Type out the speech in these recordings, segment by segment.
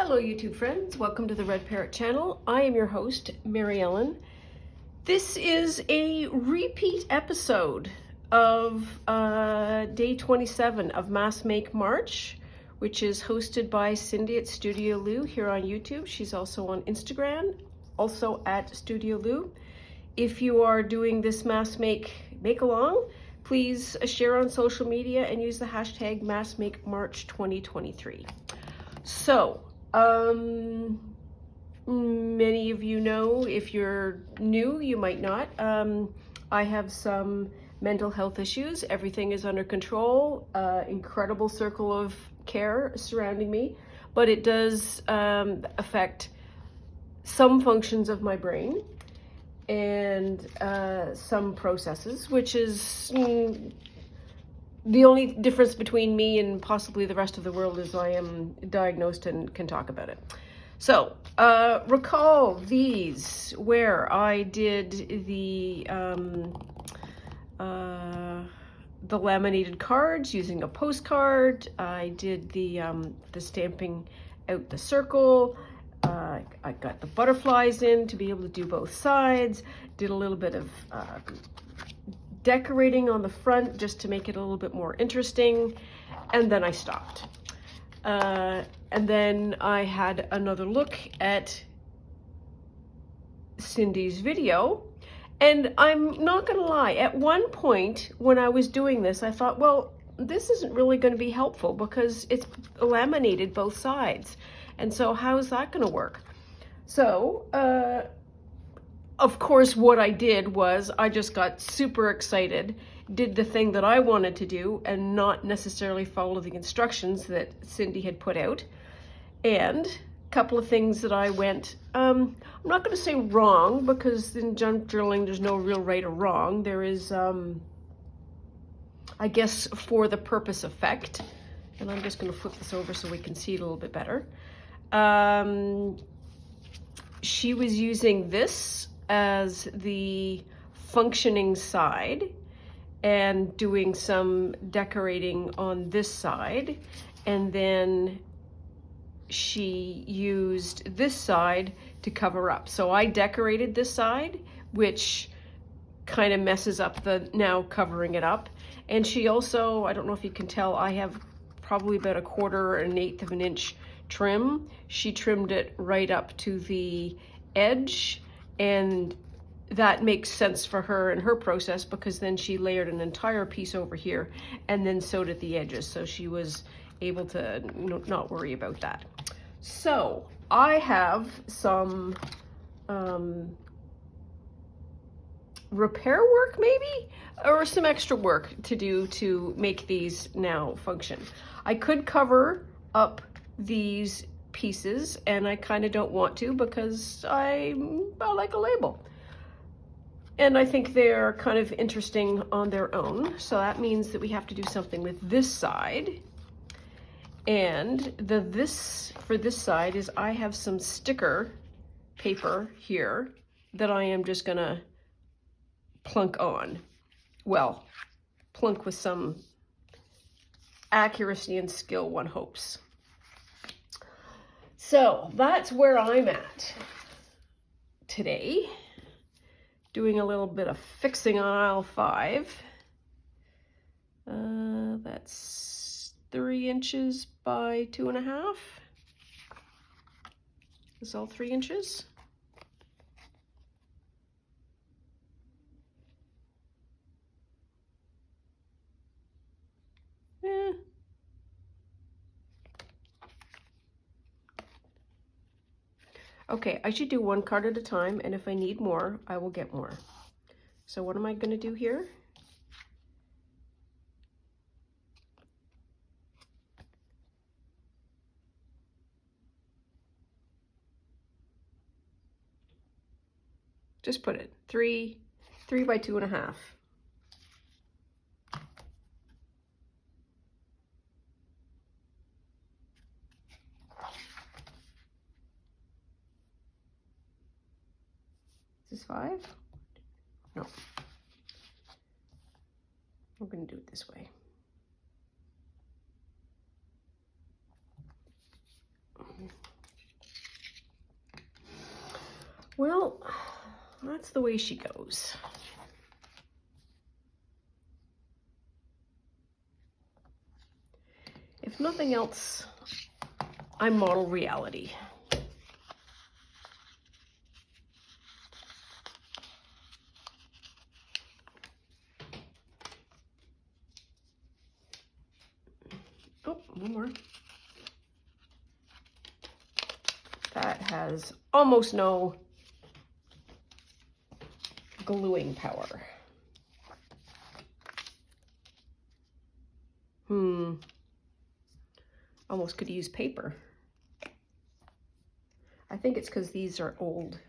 Hello YouTube friends, welcome to the Red Parrot channel. I am your host, Mary Ellen. This is a repeat episode of day 27 of Mass Make March, which is hosted by Cindy at Studio Lou here on YouTube. She's also on Instagram, also at Studio Lou. If you are doing this Mass Make along, please share on social media and use the hashtag MassMakeMarch 2023. So, many of you know, if you're new, you might not. I have some mental health issues. Everything is under control. Incredible circle of care surrounding me, but it does affect some functions of my brain and some processes, which is the only difference between me and possibly the rest of the world is I am diagnosed and can talk about it. So, recall these where I did the laminated cards using a postcard. I did the stamping out the circle. I got the butterflies in to be able to do both sides. Did a little bit of decorating on the front just to make it a little bit more interesting, and then I stopped. And then I had another look at Cindy's video, and I'm not gonna lie, at one point when I was doing this, I thought, well, this isn't really going to be helpful because it's laminated both sides, and so how is that going to work? So of course, what I did was I just got super excited, did the thing that I wanted to do and not necessarily follow the instructions that Cindy had put out. And a couple of things that I went, I'm not going to say wrong, because in junk journaling there's no real right or wrong. There is, I guess, for the purpose effect. And I'm just going to flip this over so we can see it a little bit better. She was using this as the functioning side and doing some decorating on this side, and then she used this side to cover up. So I decorated this side, which kind of messes up the now covering it up. And she also, I don't know if you can tell, I have probably about 1/4 or 1/8 of an inch trim. She trimmed it right up to the edge, and that makes sense for her and her process, because then she layered an entire piece over here and then sewed at the edges, so she was able to not worry about that. So I have some repair work maybe, or some extra work to do to make these now function. I could cover up these pieces, and I kind of don't want to because I like a label. And I think they're kind of interesting on their own. So that means that we have to do something with this side. And this for this side is I have some sticker paper here that I am just gonna plunk on. Well, plunk with some accuracy and skill, one hopes. So that's where I'm at today, doing a little bit of fixing on aisle 5. That's 3 inches by 2.5. Is all 3 inches? Yeah. Okay, I should do one card at a time, and if I need more, I will get more. So what am I going to do here? Just put it 3 by 2.5. Is this 5? No. I'm going to do it this way. Well, that's the way she goes. If nothing else, I model reality. Oh, one more. That has almost no gluing power. Almost could use paper. I think it's because these are old.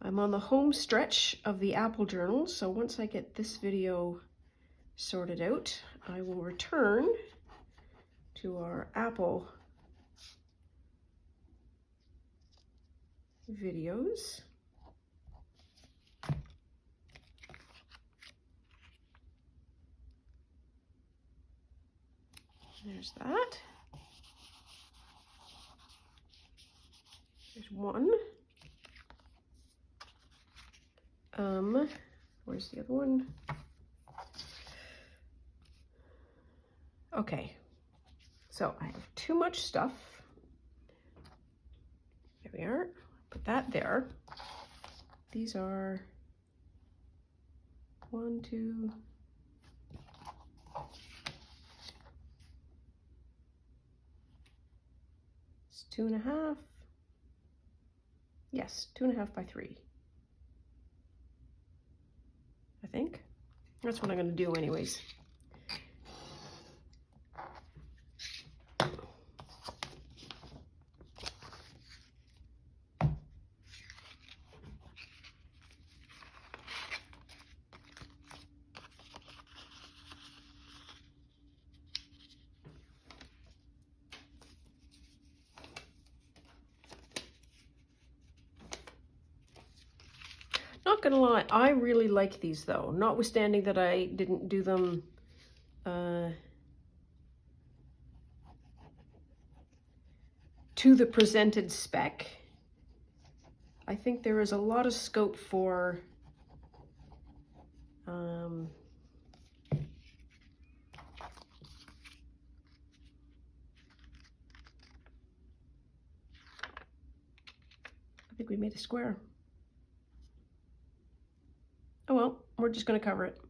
I'm on the home stretch of the Apple journal, so once I get this video sorted out, I will return to our Apple videos. There's that. There's one. Where's the other one? Okay, so I have too much stuff. There we are. Put that there. These are 1, 2, it's 2.5. Yes, 2.5 by 3. I think that's what I'm going to do anyways. Not gonna lie, I really like these though, notwithstanding that I didn't do them to the presented spec. I think there is a lot of scope for I think we made a square. Oh well, we're just going to cover it.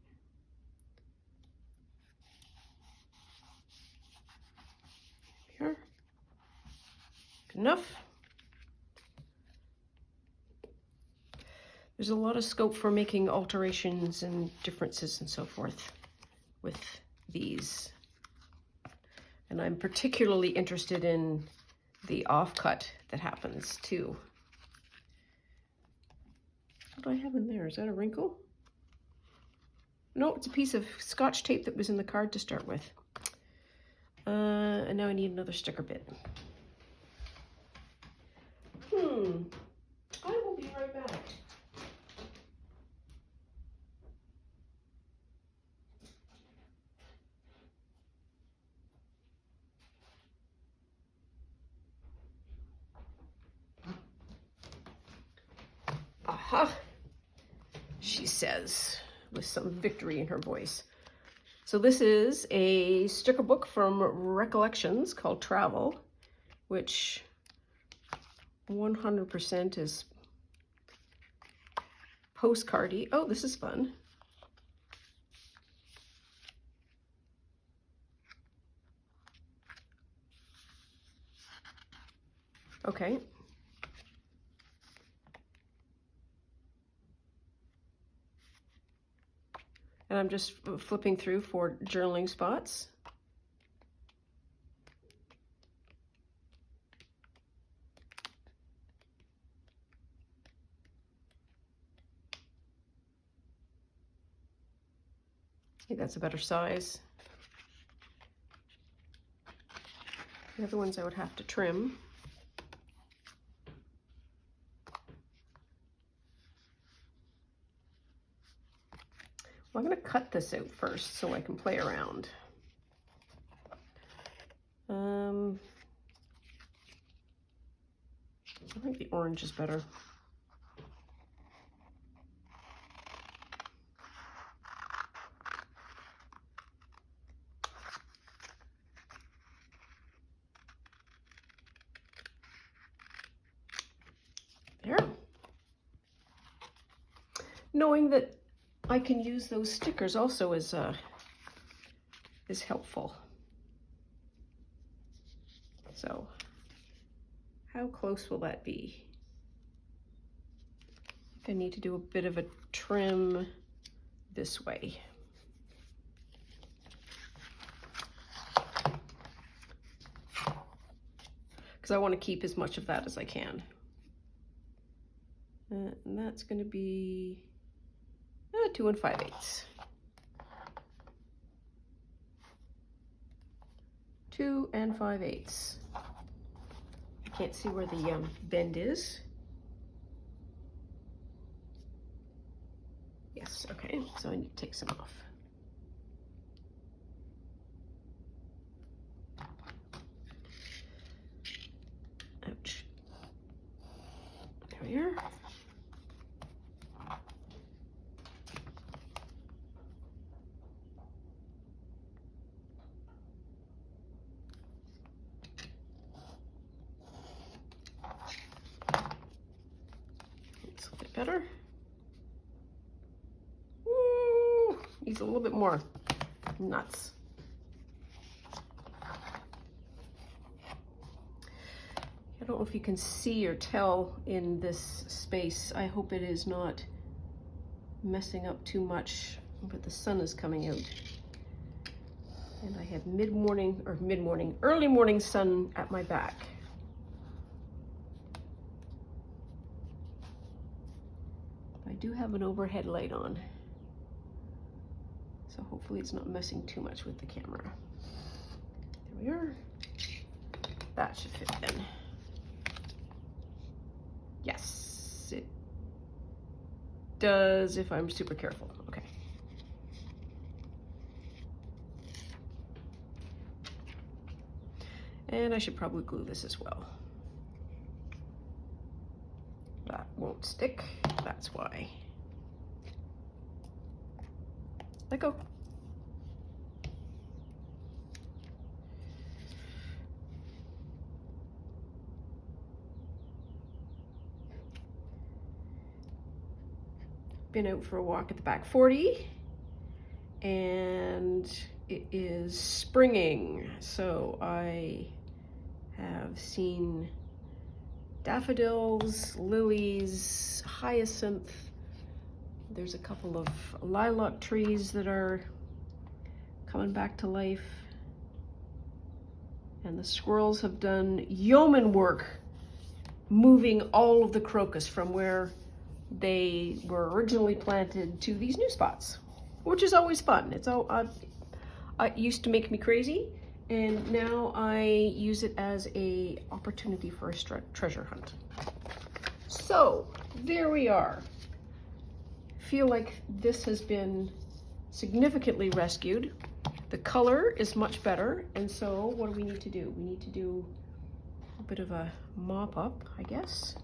Here. Good enough. There's a lot of scope for making alterations and differences and so forth with these. And I'm particularly interested in the offcut that happens too. What do I have in there? Is that a wrinkle? No, it's a piece of Scotch tape that was in the card to start with. And now I need another sticker bit. I will be right back. Aha, she says, with some victory in her voice. So this is a sticker book from Recollections called Travel, which 100% is postcardy. Oh, this is fun. Okay. And I'm just flipping through for journaling spots. I think that's a better size. The other ones I would have to trim. Well, I'm going to cut this out first so I can play around. I think the orange is better. There. Knowing that I can use those stickers also is helpful. So, how close will that be? I need to do a bit of a trim this way. Because I want to keep as much of that as I can. And that's going to be 2 5/8. 2 5/8. I can't see where the bend is. Yes, okay, so I need to take some off. Ouch. There we are. It's a bit better. Ooh, needs a little bit more nuts. I don't know if you can see or tell in this space. I hope it is not messing up too much, but the sun is coming out. And I have early morning sun at my back. I do have an overhead light on, so hopefully it's not messing too much with the camera. There we are. That should fit then. Yes, it does if I'm super careful. Okay. And I should probably glue this as well. That won't stick, that's why. Let go. Been out for a walk at the back 40, and it is springing, so I have seen daffodils, lilies, hyacinth. There's a couple of lilac trees that are coming back to life, and the squirrels have done yeoman work moving all of the crocus from where they were originally planted to these new spots, which is always fun. It's all it used to make me crazy, and now I use it as a opportunity for a treasure hunt. So there we are. Feel like this has been significantly rescued. The color is much better, and so what do we need to do? We need to do a bit of a mop up, I guess.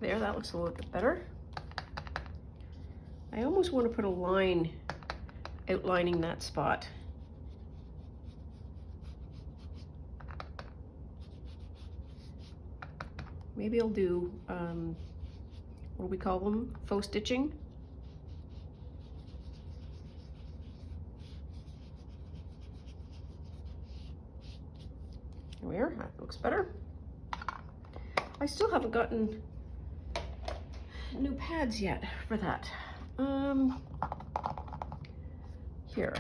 There, that looks a little bit better. I almost want to put a line outlining that spot. Maybe I'll do, what do we call them? Faux stitching? There, that looks better. I still haven't gotten new pads yet for that. Here.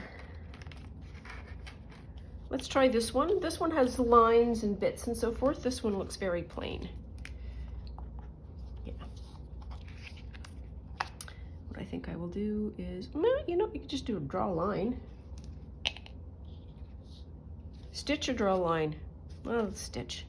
Let's try this one. This one has lines and bits and so forth. This one looks very plain. Yeah. What I think I will do is, you know, you could just draw a line. Stitch or draw a line? Well, let's stitch.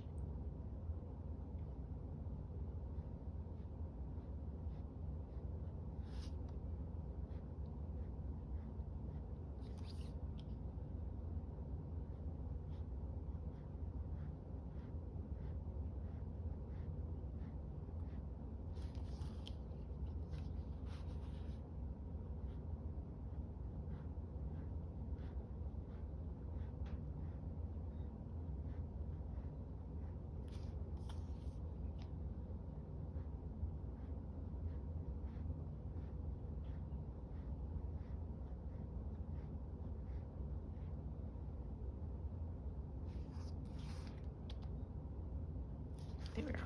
There we are.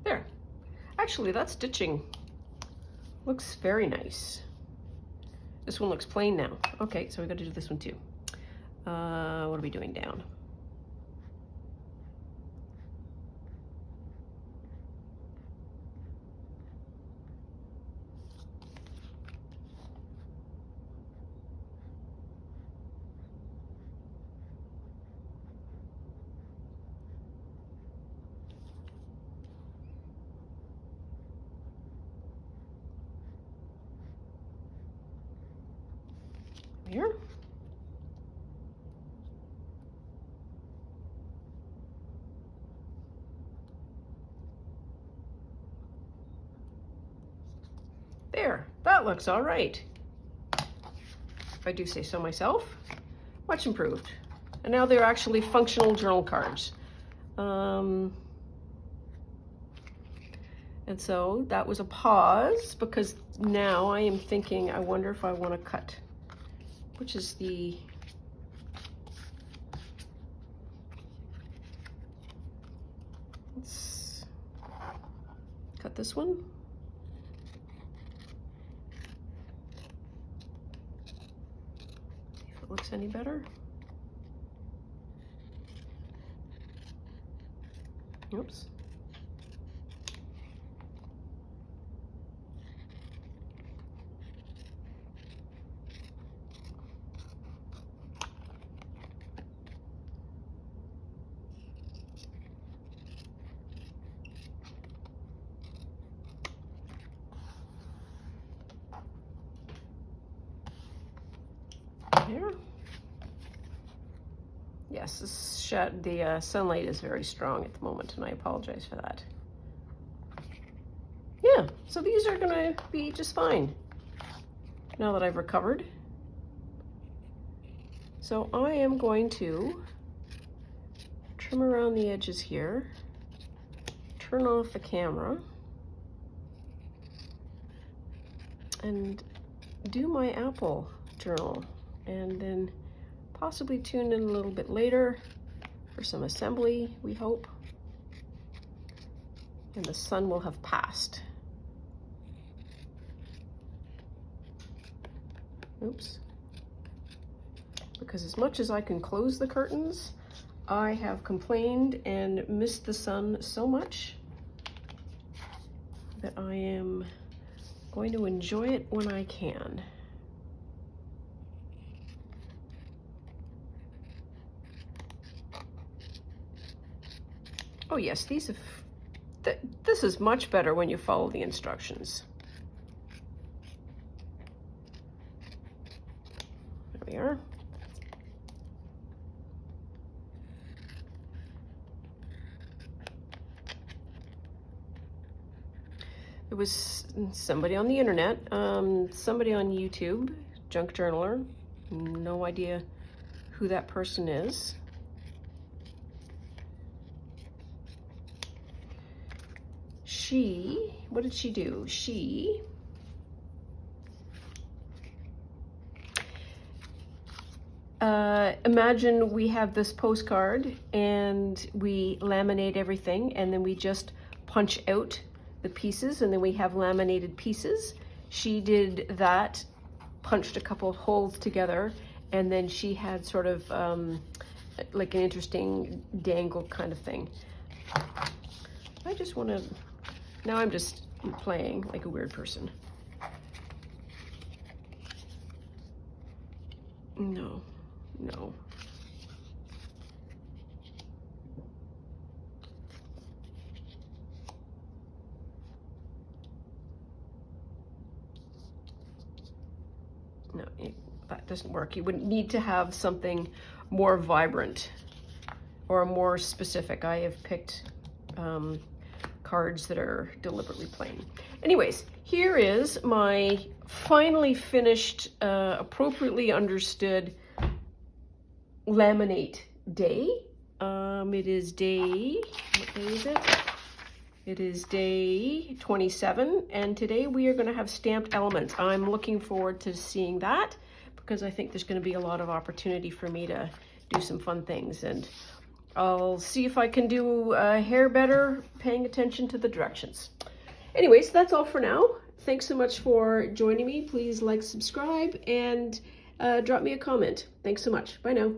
There. Actually, that stitching looks very nice. This one looks plain now. Okay, so we got to do this one too. What are we doing down? Here. There, that looks all right. If I do say so myself, much improved. And now they're actually functional journal cards. And so that was a pause because now I am thinking, I wonder if I want to cut, which is the, let's cut this one. See if it looks any better. Oops. There. Yes, the sunlight is very strong at the moment, and I apologize for that. Yeah, so these are gonna be just fine now that I've recovered. So I am going to trim around the edges here, turn off the camera, and do my apple journal, and then possibly tune in a little bit later for some assembly, we hope. And the sun will have passed. Oops. Because as much as I can close the curtains, I have complained and missed the sun so much that I am going to enjoy it when I can. Oh yes, these have, this is much better when you follow the instructions. There we are. There was somebody on the internet, somebody on YouTube, junk journaler, no idea who that person is. What did she do? She imagine we have this postcard and we laminate everything and then we just punch out the pieces and then we have laminated pieces. She did that, punched a couple of holes together, and then she had sort of like an interesting dangle kind of thing. I just want to, now I'm just playing like a weird person. No. that doesn't work. You would need to have something more vibrant or more specific. I have picked cards that are deliberately plain. Anyways, here is my finally finished, appropriately understood laminate day. It is day, what day is it? It is day 27, and today we are going to have stamped elements. I'm looking forward to seeing that because I think there's going to be a lot of opportunity for me to do some fun things, and I'll see if I can do hair better, paying attention to the directions. Anyways, that's all for now. Thanks so much for joining me. Please like, subscribe, and drop me a comment. Thanks so much. Bye now.